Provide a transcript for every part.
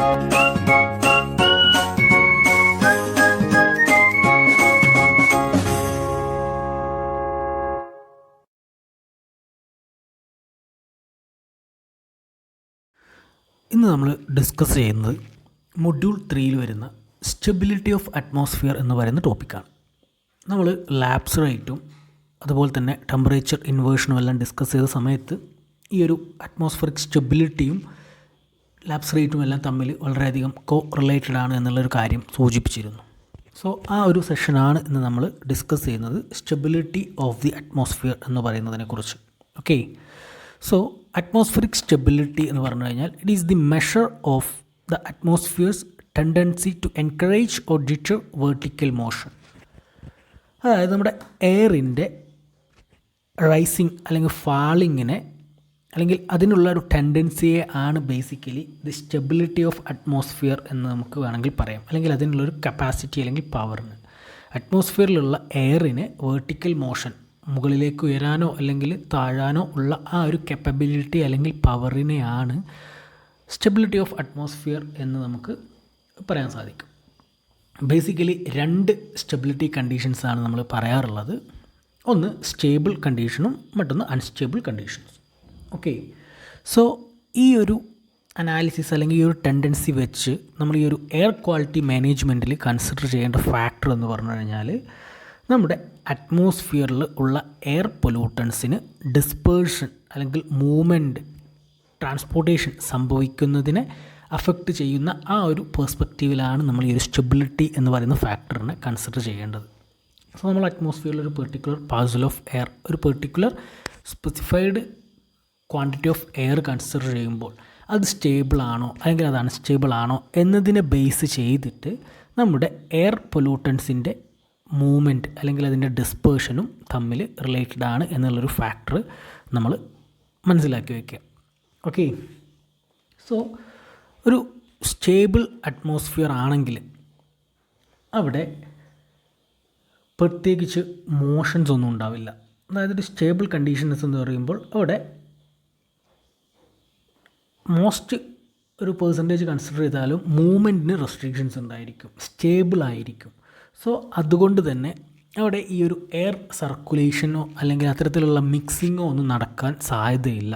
ഇന്ന് നമ്മൾ ഡിസ്കസ് ചെയ്യുന്നത് മൊഡ്യൂൾ 3 വരുന്ന സ്റ്റെബിലിറ്റി ഓഫ് അറ്റ്മോസ്ഫിയർ എന്ന് പറയുന്ന ടോപ്പിക്കാണ്. നമ്മൾ ലാപ്സ് റേറ്റും അതുപോലെ തന്നെ ടെമ്പറേച്ചർ ഇൻവേർഷനും എല്ലാം ഡിസ്കസ് ചെയ്ത സമയത്ത് ഈ ഒരു അറ്റ്മോസ്ഫിയറിക് സ്റ്റെബിലിറ്റിയും ലാപ്സ് റേറ്റും എല്ലാം തമ്മിൽ വളരെയധികം റിലേറ്റഡ് ആണ് എന്നുള്ളൊരു കാര്യം സൂചിപ്പിച്ചിരുന്നു. സോ ആ ഒരു സെഷനാണ് ഇന്ന് നമ്മൾ ഡിസ്കസ് ചെയ്യുന്നത്, സ്റ്റെബിലിറ്റി ഓഫ് ദി അറ്റ്മോസ്ഫിയർ എന്ന് പറയുന്നതിനെക്കുറിച്ച്. ഓക്കെ, സോ അറ്റ്മോസ്ഫിയറിക് സ്റ്റെബിലിറ്റി എന്ന് പറഞ്ഞു കഴിഞ്ഞാൽ it is the measure of the atmosphere's tendency to encourage or deter vertical motion. അതായത് നമ്മുടെ എയറിൻ്റെ റൈസിങ് അല്ലെങ്കിൽ ഫാളിങ്ങിനെ അല്ലെങ്കിൽ അതിനുള്ള ഒരു ടെൻഡൻസിയെ ആണ് basically the stability of atmosphere എന്ന് നമുക്ക് വേണമെങ്കിൽ പറയാം, അല്ലെങ്കിൽ അതിനുള്ളൊരു കപ്പാസിറ്റി അല്ലെങ്കിൽ പവറിന്. അറ്റ്മോസ്ഫിയറിലുള്ള എയറിന് വെർട്ടിക്കൽ മോഷൻ, മുകളിലേക്ക് ഉയരാനോ അല്ലെങ്കിൽ താഴാനോ ഉള്ള ആ ഒരു കപ്പബിലിറ്റി അല്ലെങ്കിൽ പവറിനെയാണ് സ്റ്റെബിലിറ്റി ഓഫ് അറ്റ്മോസ്ഫിയർ എന്ന് നമുക്ക് പറയാൻ സാധിക്കും. ബേസിക്കലി 2 സ്റ്റെബിലിറ്റി കണ്ടീഷൻസാണ് നമ്മൾ പറയാറുള്ളത്. ഒന്ന് സ്റ്റേബിൾ കണ്ടീഷനും മറ്റൊന്ന് അൺസ്റ്റേബിൾ കണ്ടീഷൻസ്. ഓക്കെ, സോ ഈ ഒരു അനാലിസിസ് അല്ലെങ്കിൽ ഈ ഒരു ടെൻഡൻസി വെച്ച് നമ്മൾ ഈ ഒരു എയർ ക്വാളിറ്റി മാനേജ്മെൻറ്റിൽ കൺസിഡർ ചെയ്യേണ്ട ഫാക്ടർ എന്ന് പറഞ്ഞു കഴിഞ്ഞാൽ നമ്മുടെ അറ്റ്മോസ്ഫിയറിൽ ഉള്ള എയർ പൊല്യൂട്ടൻസിന് ഡിസ്പേർഷൻ അല്ലെങ്കിൽ മൂവ്മെൻറ്റ്, ട്രാൻസ്പോർട്ടേഷൻ സംഭവിക്കുന്നതിനെ അഫക്റ്റ് ചെയ്യുന്ന ആ ഒരു പേഴ്സ്പെക്റ്റീവിലാണ് നമ്മൾ ഈ ഒരു സ്റ്റെബിലിറ്റി എന്ന് പറയുന്ന ഫാക്ടറിനെ കൺസിഡർ ചെയ്യേണ്ടത്. സോ നമ്മൾ അറ്റ്മോസ്ഫിയറിൽ ഒരു പെർട്ടിക്കുലർ പാർസൽ ഓഫ് എയർ, ഒരു particular specified quantity of air consider ചെയ്യുമ്പോൾ അത് സ്റ്റേബിൾ ആണോ അല്ലെങ്കിൽ അത് അൺസ്റ്റേബിൾ ആണോ എന്നതിനെ ബേസ് ചെയ്തിട്ട് നമ്മുടെ എയർ പൊല്യൂട്ടൻസിൻ്റെ മൂവ്മെൻറ്റ് അല്ലെങ്കിൽ അതിൻ്റെ ഡിസ്പേർഷനും തമ്മിൽ റിലേറ്റഡ് ആണ് എന്നുള്ളൊരു ഫാക്ടർ നമ്മൾ മനസ്സിലാക്കി വയ്ക്കുക. ഓക്കെ, സോ ഒരു സ്റ്റേബിൾ അറ്റ്മോസ്ഫിയർ ആണെങ്കിൽ അവിടെ പ്രത്യേകിച്ച് മോഷൻസ് ഒന്നും ഉണ്ടാവില്ല. അതായത് ഒരു സ്റ്റേബിൾ കണ്ടീഷൻസ് എന്ന് പറയുമ്പോൾ അവിടെ മോസ്റ്റ് ഒരു പെർസെൻറ്റേജ് കൺസിഡർ ചെയ്താലും മൂവ്മെൻറ്റിന് റെസ്ട്രിക്ഷൻസ് ഉണ്ടായിരിക്കും, സ്റ്റേബിൾ ആയിരിക്കും. സോ അതുകൊണ്ട് തന്നെ അവിടെ ഈ ഒരു എയർ സർക്കുലേഷനോ അല്ലെങ്കിൽ അത്തരത്തിലുള്ള മിക്സിങ്ങോ ഒന്നും നടക്കാൻ സാധ്യതയില്ല.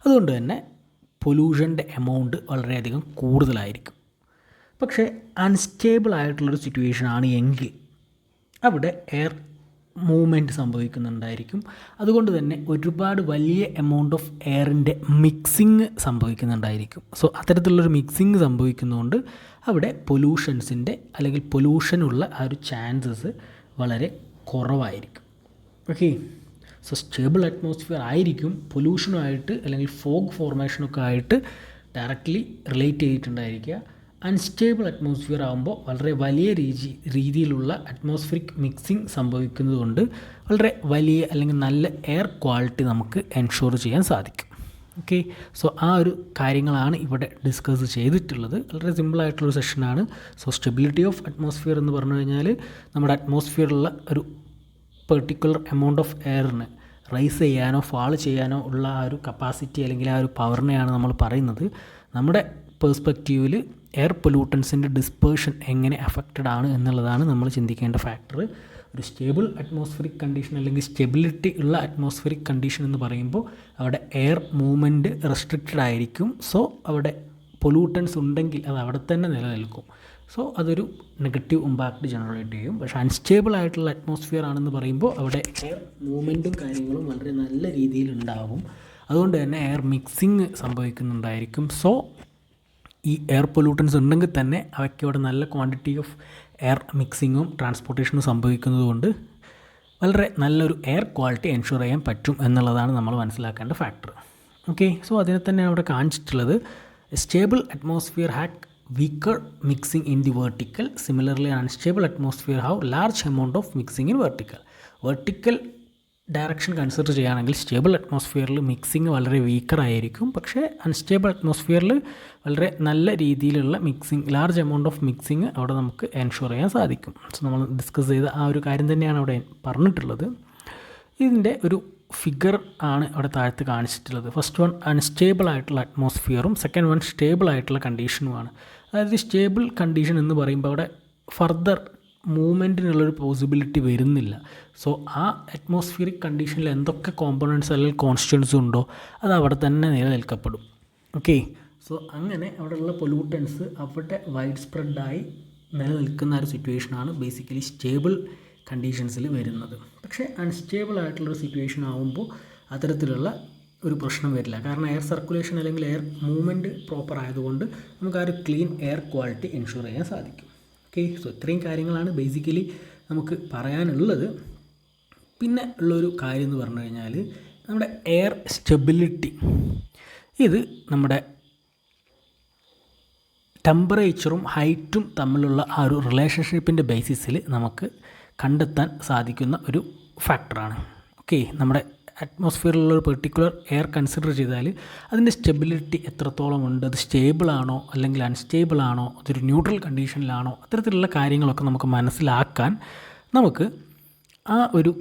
അതുകൊണ്ട് തന്നെ പൊല്യൂഷൻ്റെ എമൗണ്ട് വളരെയധികം കൂടുതലായിരിക്കും. പക്ഷേ അൺസ്റ്റേബിൾ ആയിട്ടുള്ളൊരു സിറ്റുവേഷൻ ആണ് എങ്കിൽ അവിടെ എയർ മൂവ്മെൻറ്റ് സംഭവിക്കുന്നുണ്ടായിരിക്കും. അതുകൊണ്ട് തന്നെ ഒരുപാട് വലിയ എമൗണ്ട് ഓഫ് എയറിൻ്റെ മിക്സിങ് സംഭവിക്കുന്നുണ്ടായിരിക്കും. സോ അത്തരത്തിലുള്ളൊരു മിക്സിങ് സംഭവിക്കുന്നതുകൊണ്ട് അവിടെ പൊല്യൂഷൻസിൻ്റെ അല്ലെങ്കിൽ പൊല്യൂഷനുള്ള ആ ഒരു ചാൻസസ് വളരെ കുറവായിരിക്കും. ഓക്കെ, സോ സ്റ്റേബിൾ അറ്റ്മോസ്ഫിയർ ആയിരിക്കും പൊല്യൂഷനുമായിട്ട് അല്ലെങ്കിൽ ഫോഗ് ഫോർമേഷനൊക്കെ ആയിട്ട് ഡയറക്റ്റ്ലി റിലേറ്റ് ചെയ്തിട്ടുണ്ടായിരിക്കുക. അൺസ്റ്റേബിൾ അറ്റ്മോസ്ഫിയർ ആകുമ്പോൾ വളരെ വലിയ രീതിയിലുള്ള അറ്റ്മോസ്ഫിയറിക് മിക്സിങ് സംഭവിക്കുന്നതുകൊണ്ട് വളരെ വലിയ അല്ലെങ്കിൽ നല്ല എയർ ക്വാളിറ്റി നമുക്ക് എൻഷുർ ചെയ്യാൻ സാധിക്കും. ഓക്കെ, സോ ആ ഒരു കാര്യങ്ങളാണ് ഇവിടെ ഡിസ്കസ് ചെയ്തിട്ടുള്ളത്. വളരെ സിമ്പിളായിട്ടുള്ളൊരു സെഷനാണ്. സോ സ്റ്റെബിലിറ്റി ഓഫ് അറ്റ്മോസ്ഫിയർ എന്ന് പറഞ്ഞു കഴിഞ്ഞാൽ നമ്മുടെ അറ്റ്മോസ്ഫിയറിലുള്ള ഒരു പെർട്ടിക്കുലർ എമൗണ്ട് ഓഫ് എയറിന് റൈസ് ചെയ്യാനോ ഫാൾ ചെയ്യാനോ ഉള്ള ആ ഒരു കപ്പാസിറ്റി അല്ലെങ്കിൽ ആ ഒരു പവറിനെയാണ് നമ്മൾ പറയുന്നത്. നമ്മുടെ പേഴ്സ്പെക്റ്റീവിൽ എയർ പൊല്യൂട്ടൻസിൻ്റെ ഡിസ്പേർഷൻ എങ്ങനെ അഫക്റ്റഡ് ആണ് എന്നുള്ളതാണ് നമ്മൾ ചിന്തിക്കേണ്ട ഫാക്ടർ. ഒരു സ്റ്റേബിൾ അറ്റ്മോസ്ഫിയറിക് കണ്ടീഷൻ അല്ലെങ്കിൽ സ്റ്റെബിലിറ്റി ഉള്ള അറ്റ്മോസ്ഫിയറിക് കണ്ടീഷൻ എന്ന് പറയുമ്പോൾ അവിടെ എയർ മൂവ്മെൻറ്റ് റെസ്ട്രിക്റ്റഡ് ആയിരിക്കും. സോ അവിടെ പൊല്യൂട്ടൻസ് ഉണ്ടെങ്കിൽ അത് അവിടെ തന്നെ നിലനിൽക്കും. സോ അതൊരു നെഗറ്റീവ് ഇമ്പാക്റ്റ് ജനറേറ്റ് ചെയ്യും. പക്ഷേ അൺസ്റ്റേബിൾ ആയിട്ടുള്ള അറ്റ്മോസ്ഫിയർ ആണെന്ന് പറയുമ്പോൾ അവിടെ എയർ മൂവ്മെൻറ്റും കാര്യങ്ങളും വളരെ നല്ല രീതിയിൽ ഉണ്ടാകും. അതുകൊണ്ട് തന്നെ എയർ മിക്സിങ് സംഭവിക്കുന്നുണ്ടായിരിക്കും. സോ ഈ എയർ പൊല്യൂട്ടൻസ് ഉണ്ടെങ്കിൽ തന്നെ അവയ്ക്ക് അവിടെ നല്ല ക്വാണ്ടിറ്റി ഓഫ് എയർ മിക്സിങ്ങും ട്രാൻസ്പോർട്ടേഷനും സംഭവിക്കുന്നത് കൊണ്ട് വളരെ നല്ലൊരു എയർ ക്വാളിറ്റി എൻഷുർ ചെയ്യാൻ പറ്റും എന്നുള്ളതാണ് നമ്മൾ മനസ്സിലാക്കേണ്ട ഫാക്ടർ. ഓക്കെ, സോ അതിനെ തന്നെയാണ് അവിടെ കാണിച്ചിട്ടുള്ളത്. Stable atmosphere had weaker mixing in the vertical. Similarly, an unstable atmosphere have large amount of mixing in vertical. Vertical direction consider ചെയ്യുകയാണെങ്കിൽ സ്റ്റേബിൾ അറ്റ്മോസ്ഫിയറിൽ മിക്സിങ് വളരെ വീക്കർ ആയിരിക്കും. പക്ഷേ അൺസ്റ്റേബിൾ അറ്റ്മോസ്ഫിയറിൽ വളരെ നല്ല രീതിയിലുള്ള mixing, large amount of mixing അവിടെ നമുക്ക് ensure ചെയ്യാൻ സാധിക്കും. സോ നമ്മൾ ഡിസ്കസ് ചെയ്ത ആ ഒരു കാര്യം തന്നെയാണ് അവിടെ പറഞ്ഞിട്ടുള്ളത്. ഇതിൻ്റെ ഒരു ഫിഗർ ആണ് അവിടെ താഴത്ത് കാണിച്ചിട്ടുള്ളത്. ഫസ്റ്റ് വൺ അൺസ്റ്റേബിൾ ആയിട്ടുള്ള അറ്റ്മോസ്ഫിയറും സെക്കൻഡ് വൺ സ്റ്റേബിൾ ആയിട്ടുള്ള കണ്ടീഷനുമാണ്. അതായത് സ്റ്റേബിൾ കണ്ടീഷൻ എന്ന് പറയുമ്പോൾ അവിടെ ഫർദർ മൂവ്മെൻറ്റിനുള്ളൊരു പോസിബിലിറ്റി വരുന്നില്ല. സോ ആ അറ്റ്മോസ്ഫിയറിക് കണ്ടീഷനിൽ എന്തൊക്കെ കോമ്പണൻസ് അല്ലെങ്കിൽ കോൺസ്റ്റൻസ് ഉണ്ടോ അത് അവിടെ തന്നെ നിലനിൽക്കപ്പെടും. ഓക്കെ, സോ അങ്ങനെ അവിടെയുള്ള പൊല്യൂട്ടൻസ് അവിടെ വൈഡ് സ്പ്രെഡായി നിലനിൽക്കുന്ന ഒരു സിറ്റുവേഷനാണ് ബേസിക്കലി സ്റ്റേബിൾ കണ്ടീഷൻസിൽ വരുന്നത്. പക്ഷേ അൺസ്റ്റേബിൾ ആയിട്ടുള്ളൊരു സിറ്റുവേഷൻ ആകുമ്പോൾ അത്തരത്തിലുള്ള ഒരു പ്രശ്നം വരില്ല. കാരണം എയർ സർക്കുലേഷൻ അല്ലെങ്കിൽ എയർ മൂവ്മെൻറ്റ് പ്രോപ്പർ ആയതുകൊണ്ട് നമുക്ക് ആ ഒരു ക്ലീൻ എയർ ക്വാളിറ്റി എൻഷുർ ചെയ്യാൻ സാധിക്കും. ഓക്കെ, സോ ഇത്രയും കാര്യങ്ങളാണ് ബേസിക്കലി നമുക്ക് പറയാനുള്ളത്. പിന്നെ ഉള്ളൊരു കാര്യം എന്ന് പറഞ്ഞു കഴിഞ്ഞാൽ നമ്മുടെ എയർ സ്റ്റെബിലിറ്റി. ഇത് നമ്മുടെ ടെമ്പറേച്ചറും ഹൈറ്റും തമ്മിലുള്ള ആ ഒരു റിലേഷൻഷിപ്പിൻ്റെ ബേസിസിൽ നമുക്ക് കണ്ടെത്താൻ സാധിക്കുന്ന ഒരു ഫാക്ടറാണ്. ഓക്കെ, നമ്മുടെ അറ്റ്മോസ്ഫിയറിലുള്ള ഒരു പെർട്ടിക്കുലർ എയർ കൺസിഡർ ചെയ്താൽ അതിൻ്റെ സ്റ്റെബിലിറ്റി എത്രത്തോളം ഉണ്ട്, അത് സ്റ്റേബിൾ ആണോ അല്ലെങ്കിൽ അൺസ്റ്റേബിൾ ആണോ, അതൊരു ന്യൂട്രൽ കണ്ടീഷനിലാണോ, അത്തരത്തിലുള്ള കാര്യങ്ങളൊക്കെ നമുക്ക് മനസ്സിലാക്കാൻ നമുക്ക് ആ ഒരു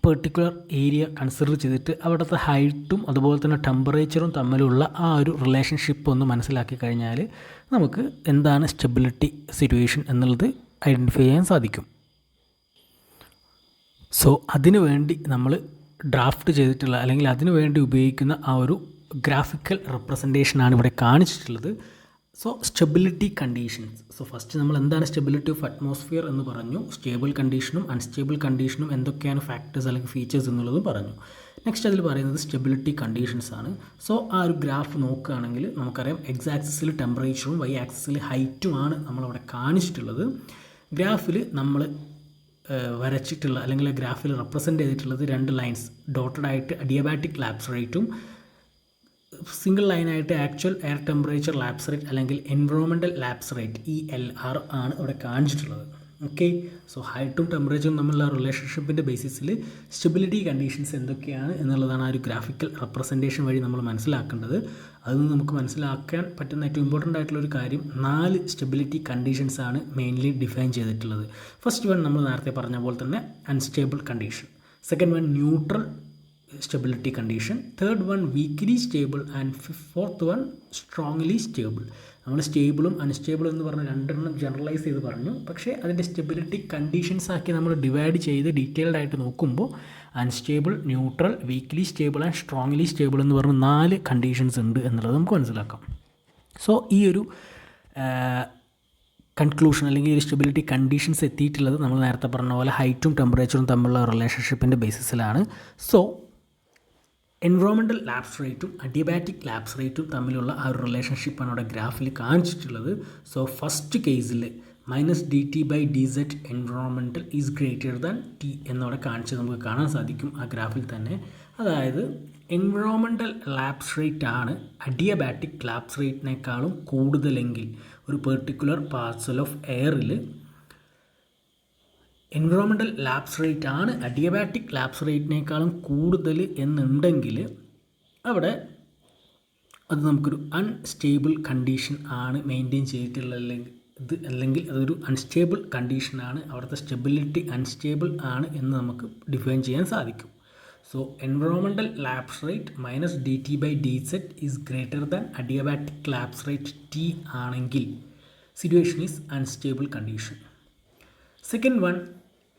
പെർട്ടിക്കുലർ ഏരിയ കൺസിഡർ ചെയ്തിട്ട് അവിടുത്തെ ഹൈറ്റും അതുപോലെ തന്നെ ടെമ്പറേച്ചറും തമ്മിലുള്ള ആ ഒരു റിലേഷൻഷിപ്പ് ഒന്ന് മനസ്സിലാക്കി കഴിഞ്ഞാൽ നമുക്ക് എന്താണ് സ്റ്റെബിലിറ്റി സിറ്റുവേഷൻ എന്നുള്ളത് ഐഡൻറ്റിഫൈ ചെയ്യാൻ സാധിക്കും. സോ അതിനു വേണ്ടി നമ്മൾ ഡ്രാഫ്റ്റ് ചെയ്തിട്ടുള്ള അല്ലെങ്കിൽ അതിനു വേണ്ടി ഉപയോഗിക്കുന്ന ആ ഒരു ഗ്രാഫിക്കൽ റെപ്രസെൻറ്റേഷനാണ് ഇവിടെ കാണിച്ചിട്ടുള്ളത്. So stability conditions. So first നമ്മൾ എന്താണ് സ്റ്റെബിലിറ്റി ഓഫ് അറ്റ്മോസ്ഫിയർ എന്ന് പറഞ്ഞു, സ്റ്റേബിൾ കണ്ടീഷനും അൺസ്റ്റേബിൾ കണ്ടീഷനും എന്തൊക്കെയാണ് ഫാക്ടേഴ്സ് അല്ലെങ്കിൽ ഫീച്ചേഴ്സ് എന്നുള്ളതും പറഞ്ഞു. നെക്സ്റ്റ് അതിൽ പറയുന്നത് സ്റ്റെബിലിറ്റി കണ്ടീഷൻസ് ആണ്. സോ ആ ഒരു ഗ്രാഫ് നോക്കുകയാണെങ്കിൽ നമുക്കറിയാം എക്സ് ആക്സിസിൽ ടെമ്പറേച്ചറും വൈ ആക്സിസിൽ ഹൈറ്റുമാണ് നമ്മളവിടെ കാണിച്ചിട്ടുള്ളത്. ഗ്രാഫിൽ നമ്മൾ വരച്ചിട്ടുള്ള അല്ലെങ്കിൽ ഗ്രാഫിൽ റെപ്രസെൻറ്റ് ചെയ്തിട്ടുള്ളത് രണ്ട് ലൈൻസ് ഡോട്ടഡ് ആയിട്ട് അഡിയബാറ്റിക് ലാപ്സ് റേറ്റും സിംഗിൾ ലൈനായിട്ട് actual air temperature lapse rate അല്ലെങ്കിൽ എൻവറോൺമെൻറ്റൽ ലാപ്സ് റേറ്റ് ELR ആണ് ഇവിടെ കാണിച്ചിട്ടുള്ളത്. ഓക്കെ, സോ ഹൈറ്റും ടെമ്പറേച്ചറും തമ്മിലുള്ള റിലേഷൻഷിപ്പിൻ്റെ ബേസിസിൽ സ്റ്റെബിലിറ്റി കണ്ടീഷൻസ് എന്തൊക്കെയാണ് എന്നുള്ളതാണ് ആ ഒരു ഗ്രാഫിക്കൽ റെപ്രസെൻറ്റേഷൻ വഴി നമ്മൾ മനസ്സിലാക്കേണ്ടത്. അതിൽ നമുക്ക് മനസ്സിലാക്കാൻ പറ്റുന്ന ഏറ്റവും ഇമ്പോർട്ടൻ്റ് ആയിട്ടുള്ളൊരു കാര്യം 4 സ്റ്റെബിലിറ്റി കണ്ടീഷൻസ് ആണ് മെയിൻലി ഡിഫൈൻ ചെയ്തിട്ടുള്ളത്. ഫസ്റ്റ് വൺ നമ്മൾ നേരത്തെ പറഞ്ഞ പോലെ തന്നെ unstable condition, second one neutral stability condition, third one weakly stable and fourth one strongly stable. നമ്മൾ സ്റ്റേബിളും അൺസ്റ്റേബിളും എന്ന് പറഞ്ഞ രണ്ടെണ്ണം ജനറലൈസ് ചെയ്ത് പറഞ്ഞു. പക്ഷേ അതിൻ്റെ സ്റ്റെബിലിറ്റി കണ്ടീഷൻസ് ആക്കി നമ്മൾ ഡിവൈഡ് ചെയ്ത് ഡീറ്റെയിൽഡ് ആയിട്ട് നോക്കുമ്പോൾ unstable, neutral, weakly stable and strongly stable എന്ന് പറഞ്ഞ 4 കണ്ടീഷൻസ് ഉണ്ട് എന്നുള്ളത് നമുക്ക് മനസ്സിലാക്കാം. സോ ഈ ഒരു കൺക്ലൂഷൻ അല്ലെങ്കിൽ ഒരു സ്റ്റെബിലിറ്റി കണ്ടീഷൻസ് എത്തിയിട്ടുള്ളത് നമ്മൾ നേരത്തെ പറഞ്ഞ പോലെ ഹൈറ്റും ടെമ്പറേച്ചറും തമ്മിലുള്ള റിലേഷൻഷിപ്പിൻ്റെ ബേസിസിലാണ്. സോ എൻവറോൺമെൻറ്റൽ ലാപ്സ് റേറ്റും അഡിയബാറ്റിക് ലാപ്സ് റേറ്റും തമ്മിലുള്ള ആ ഒരു റിലേഷൻഷിപ്പാണ് അവിടെ ഗ്രാഫിൽ കാണിച്ചിട്ടുള്ളത്. സോ ഫസ്റ്റ് കേസിൽ -dT/dz environmental is greater than T എന്നവിടെ കാണിച്ച് നമുക്ക് കാണാൻ സാധിക്കും ആ ഗ്രാഫിൽ തന്നെ. അതായത് എൻവറോൺമെൻറ്റൽ ലാപ്സ് റേറ്റ് ആണ് അഡിയബാറ്റിക് ലാപ്സ് റേറ്റിനേക്കാളും കൂടുതലെങ്കിൽ ഒരു പെർട്ടിക്കുലർ പാർസൽ ഓഫ് എയറിൽ എൻവറോൺമെൻറ്റൽ ലാപ്സ് റേറ്റ് ആണ് അഡിയബാറ്റിക് ലാപ്സ് റേറ്റിനേക്കാളും കൂടുതൽ എന്നുണ്ടെങ്കിൽ അവിടെ അത് നമുക്കൊരു അൺസ്റ്റേബിൾ കണ്ടീഷൻ ആണ് മെയിൻറ്റെയിൻ ചെയ്തിട്ടുള്ളത്. അല്ലെങ്കിൽ അതൊരു അൺസ്റ്റേബിൾ കണ്ടീഷനാണ്, അവിടുത്തെ സ്റ്റെബിലിറ്റി അൺസ്റ്റേബിൾ ആണ് എന്ന് നമുക്ക് ഡിഫൈൻ ചെയ്യാൻ സാധിക്കും. So environmental lapse rate -dT/dz is greater than adiabatic lapse rate T ആണെങ്കിൽ situation is unstable condition. Second one,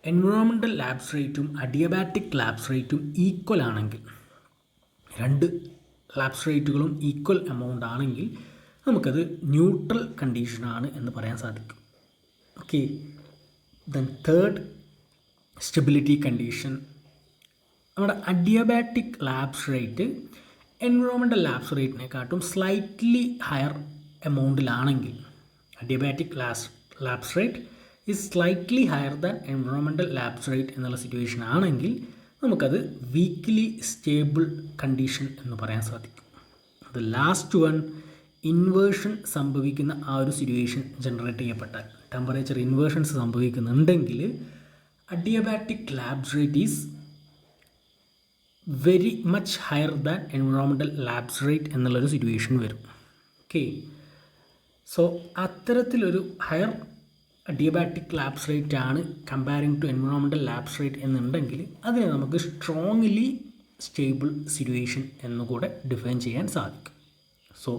environmental lapse റേറ്റും അഡിയബാറ്റിക് ലാപ്സ് റേറ്റും ഈക്വൽ ആണെങ്കിൽ, രണ്ട് ലാപ്സ് റേറ്റുകളും ഈക്വൽ എമൗണ്ട് ആണെങ്കിൽ നമുക്കത് ന്യൂട്രൽ കണ്ടീഷനാണ് എന്ന് പറയാൻ സാധിക്കും. Okay, then third stability condition, നമ്മുടെ adiabatic lapse rate environmental lapse റേറ്റിനെക്കാട്ടും സ്ലൈറ്റ്ലി ഹയർ എമൗണ്ടിലാണെങ്കിൽ, adiabatic lapse rate is slightly higher than environmental lapse rate എന്നുള്ള സിറ്റുവേഷൻ ആണെങ്കിൽ നമുക്കത് വീക്ക്ലി സ്റ്റേബിൾ കണ്ടീഷൻ എന്ന് പറയാൻ സാധിക്കും. അത് ലാസ്റ്റ് വൺ, ഇൻവേർഷൻ സംഭവിക്കുന്ന ആ ഒരു സിറ്റുവേഷൻ ജനറേറ്റ് ചെയ്യപ്പെട്ടാൽ, ടെമ്പറേച്ചർ ഇൻവേർഷൻസ് സംഭവിക്കുന്നുണ്ടെങ്കിൽ adiabatic lapse rate is very much higher than environmental lapse rate എന്നുള്ളൊരു സിറ്റുവേഷൻ വരും. ഓക്കെ, സോ അത്തരത്തിലൊരു ഹയർ അഡിയബാറ്റിക് ലാപ്സ് റേറ്റ് ആണ് comparing to environmental lapse rate എന്നുണ്ടെങ്കിൽ അതിനെ നമുക്ക് സ്ട്രോങ്ലി സ്റ്റേബിൾ സിറ്റുവേഷൻ എന്നുകൂടെ ഡിഫൈൻ ചെയ്യാൻ സാധിക്കും. സോ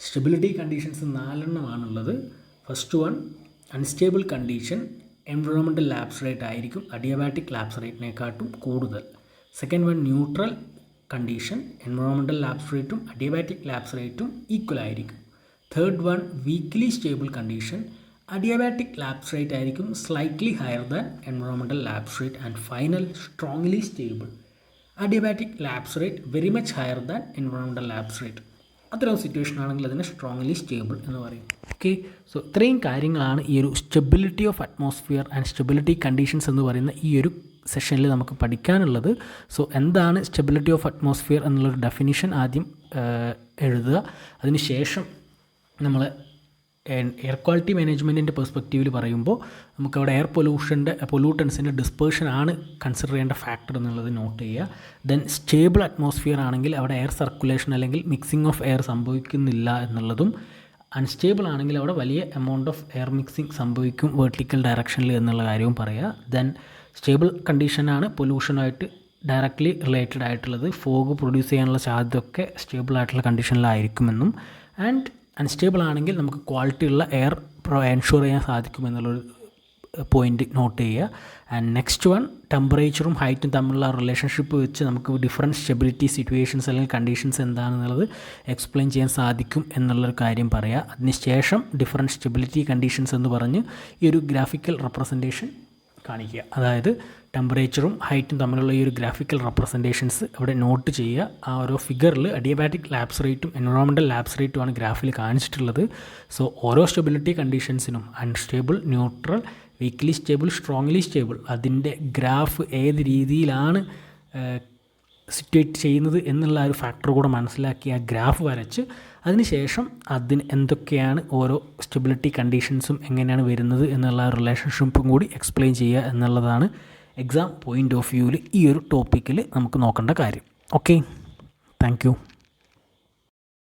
സ്റ്റെബിലിറ്റി കണ്ടീഷൻസ് 4 എണ്ണമാണുള്ളത്. First one, unstable condition environmental lapse rate ആയിരിക്കും അഡിയബാറ്റിക് ലാപ്സ് റേറ്റിനെക്കാട്ടും കൂടുതൽ. Second one, neutral condition environmental lapse റേറ്റും അഡിയബാറ്റിക് ലാപ്സ് റേറ്റും ഈക്വൽ ആയിരിക്കും. Third one, weakly stable condition adiabatic lapse rate ആയിരിക്കും slightly higher than environmental lapse rate. And final, strongly stable adiabatic lapse rate very much higher than environmental lapse rate. അത്തരം situation ആണെങ്കിൽ അതിനെ strongly stable എന്ന് പറയും. Okay, so ഇത്രയും കാര്യങ്ങളാണ് ഈ ഒരു stability of atmosphere and stability conditions എന്ന് പറയുന്ന ഈ ഒരു സെഷനിൽ നമുക്ക് പഠിക്കാനുള്ളത്. സോ എന്താണ് സ്റ്റെബിലിറ്റി ഓഫ് അറ്റ്മോസ്ഫിയർ എന്നുള്ളൊരു ഡെഫിനിഷൻ ആദ്യം എഴുതുക. അതിന് ശേഷം നമ്മൾ എയർ ക്വാളിറ്റി മാനേജ്മെൻറ്റിൻ്റെ പെർസ്പെക്റ്റീവിൽ പറയുമ്പോൾ നമുക്കവിടെ എയർ പൊല്യൂട്ടൻസിൻ്റെ ഡിസ്പേർഷൻ ആണ് കൺസിഡർ ചെയ്യേണ്ട ഫാക്ടർ എന്നുള്ളത് നോട്ട് ചെയ്യുക. ദെൻ സ്റ്റേബിൾ അറ്റ്മോസ്ഫിയർ ആണെങ്കിൽ അവിടെ എയർ സർക്കുലേഷൻ അല്ലെങ്കിൽ മിക്സിംഗ് ഓഫ് എയർ സംഭവിക്കുന്നില്ല എന്നുള്ളതും, അൺസ്റ്റേബിൾ ആണെങ്കിൽ അവിടെ വലിയ എമൗണ്ട് ഓഫ് എയർ മിക്സിംഗ് സംഭവിക്കും വെർട്ടിക്കൽ ഡയറക്ഷനിൽ എന്നുള്ള കാര്യവും പറയുക. ദെൻ സ്റ്റേബിൾ കണ്ടീഷനാണ് പൊല്യൂഷനായിട്ട് ഡയറക്റ്റ്ലി റിലേറ്റഡ് ആയിട്ടുള്ളത്. ഫോഗ് പ്രൊഡ്യൂസ് ചെയ്യാനുള്ള സാധ്യതയൊക്കെ സ്റ്റേബിൾ ആയിട്ടുള്ള കണ്ടീഷനിലായിരിക്കുമെന്നും, ആൻഡ് അൺസ്റ്റേബിൾ ആണെങ്കിൽ നമുക്ക് ക്വാളിറ്റി ഉള്ള എയർ എൻഷുർ ചെയ്യാൻ സാധിക്കുമെന്നുള്ളൊരു പോയിൻ്റ് നോട്ട് ചെയ്യുക. ആൻഡ് നെക്സ്റ്റ് വൺ, ടെമ്പറേച്ചറും ഹൈറ്റും തമ്മിലുള്ള റിലേഷൻഷിപ്പ് വെച്ച് നമുക്ക് ഡിഫറൻറ്റ് സ്റ്റെബിലിറ്റി സിറ്റുവേഷൻസ് അല്ലെങ്കിൽ കണ്ടീഷൻസ് എന്താണെന്നുള്ളത് എക്സ്പ്ലെയിൻ ചെയ്യാൻ സാധിക്കും എന്നുള്ളൊരു കാര്യം പറയുക. അതിനുശേഷം ഡിഫറൻറ്റ് സ്റ്റെബിലിറ്റി കണ്ടീഷൻസ് എന്ന് പറഞ്ഞ് ഈ ഒരു ഗ്രാഫിക്കൽ റെപ്രസെൻറ്റേഷൻ കാണിക്കുക. അതായത് ടെമ്പറേച്ചറും ഹൈറ്റും തമ്മിലുള്ള ഈ ഒരു ഗ്രാഫിക്കൽ റെപ്രസെൻറ്റേഷൻസ് അവിടെ നോട്ട് ചെയ്യുക. ആ ഓരോ ഫിഗറിൽ അഡിയബാറ്റിക് ലാപ്സ് റേറ്റും എൻവയോൺമെൻറ്റൽ ലാപ്സ് റേറ്റുമാണ് ഗ്രാഫിൽ കാണിച്ചിട്ടുള്ളത്. സോ ഓരോ സ്റ്റെബിലിറ്റി കണ്ടീഷൻസിനും unstable, neutral, weakly stable, strongly stable അതിൻ്റെ ഗ്രാഫ് ഏത് രീതിയിലാണ് സിറ്റുവേറ്റ് ചെയ്യുന്നത് എന്നുള്ള ഒരു ഫാക്ടർ കൂടെ മനസ്സിലാക്കി ആ ഗ്രാഫ് വരച്ച് അതിനുശേഷം അതിന് എന്തൊക്കെയാണ് ഓരോ സ്റ്റെബിലിറ്റി കണ്ടീഷൻസും എങ്ങനെയാണ് വരുന്നത് എന്നുള്ള റിലേഷൻഷിപ്പും കൂടി എക്സ്പ്ലെയിൻ ചെയ്യുക എന്നുള്ളതാണ് എക്സാം പോയിൻ്റ് ഓഫ് വ്യൂവിൽ ഈ ഒരു ടോപ്പിക്കിൽ നമുക്ക് നോക്കേണ്ട കാര്യം. Okay, thank you.